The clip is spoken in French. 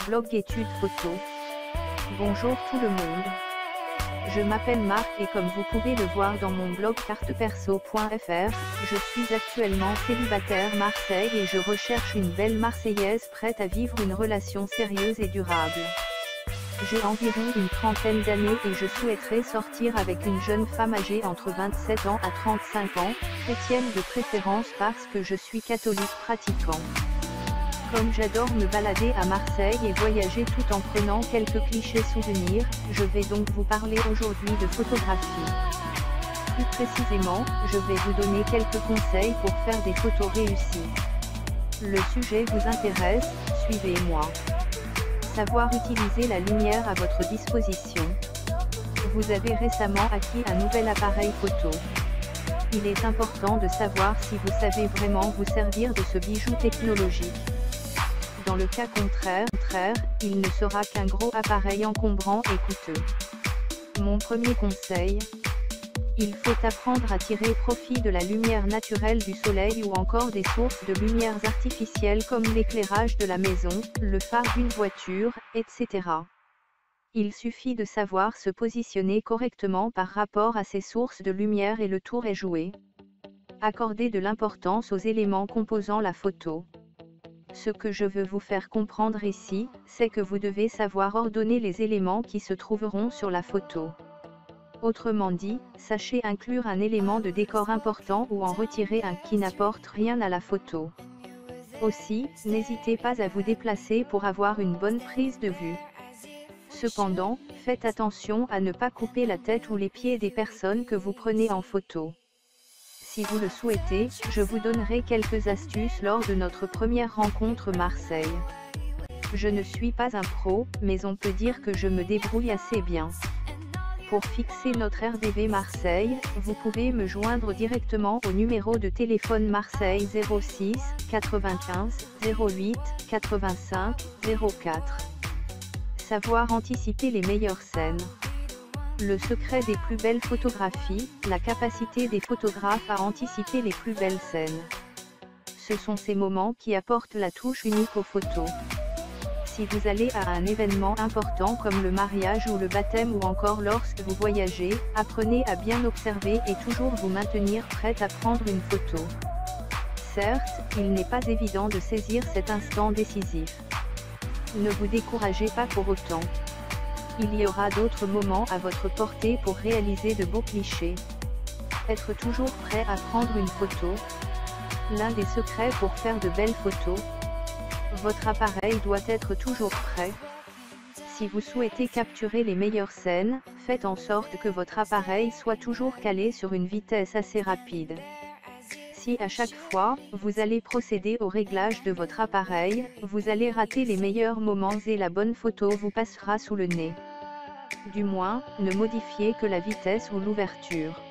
Blog études photo. Bonjour tout le monde. Je m'appelle Marc et comme vous pouvez le voir dans mon blog carteperso.fr, je suis actuellement célibataire Marseille et je recherche une belle Marseillaise prête à vivre une relation sérieuse et durable. J'ai environ une trentaine d'années et je souhaiterais sortir avec une jeune femme âgée entre 27 ans à 35 ans, chrétienne de préférence parce que je suis catholique pratiquant. Comme j'adore me balader à Marseille et voyager tout en prenant quelques clichés souvenirs, je vais donc vous parler aujourd'hui de photographie. Plus précisément, je vais vous donner quelques conseils pour faire des photos réussies. Le sujet vous intéresse, suivez-moi. Savoir utiliser la lumière à votre disposition. Vous avez récemment acquis un nouvel appareil photo. Il est important de savoir si vous savez vraiment vous servir de ce bijou technologique. Dans le cas contraire, il ne sera qu'un gros appareil encombrant et coûteux. Mon premier conseil. Il faut apprendre à tirer profit de la lumière naturelle du soleil ou encore des sources de lumières artificielles comme l'éclairage de la maison, le phare d'une voiture, etc. Il suffit de savoir se positionner correctement par rapport à ces sources de lumière et le tour est joué. Accordez de l'importance aux éléments composant la photo. Ce que je veux vous faire comprendre ici, c'est que vous devez savoir ordonner les éléments qui se trouveront sur la photo. Autrement dit, sachez inclure un élément de décor important ou en retirer un qui n'apporte rien à la photo. Aussi, n'hésitez pas à vous déplacer pour avoir une bonne prise de vue. Cependant, faites attention à ne pas couper la tête ou les pieds des personnes que vous prenez en photo. Si vous le souhaitez, je vous donnerai quelques astuces lors de notre première rencontre Marseille. Je ne suis pas un pro, mais on peut dire que je me débrouille assez bien. Pour fixer notre RDV Marseille, vous pouvez me joindre directement au numéro de téléphone Marseille 06 95 08 85 04. Savoir anticiper les meilleures scènes. Le secret des plus belles photographies, la capacité des photographes à anticiper les plus belles scènes. Ce sont ces moments qui apportent la touche unique aux photos. Si vous allez à un événement important comme le mariage ou le baptême ou encore lorsque vous voyagez, apprenez à bien observer et toujours vous maintenir prête à prendre une photo. Certes, il n'est pas évident de saisir cet instant décisif. Ne vous découragez pas pour autant. Il y aura d'autres moments à votre portée pour réaliser de beaux clichés. Être toujours prêt à prendre une photo. L'un des secrets pour faire de belles photos. Votre appareil doit être toujours prêt. Si vous souhaitez capturer les meilleures scènes, faites en sorte que votre appareil soit toujours calé sur une vitesse assez rapide. Si à chaque fois, vous allez procéder au réglage de votre appareil, vous allez rater les meilleurs moments et la bonne photo vous passera sous le nez. Du moins, ne modifiez que la vitesse ou l'ouverture.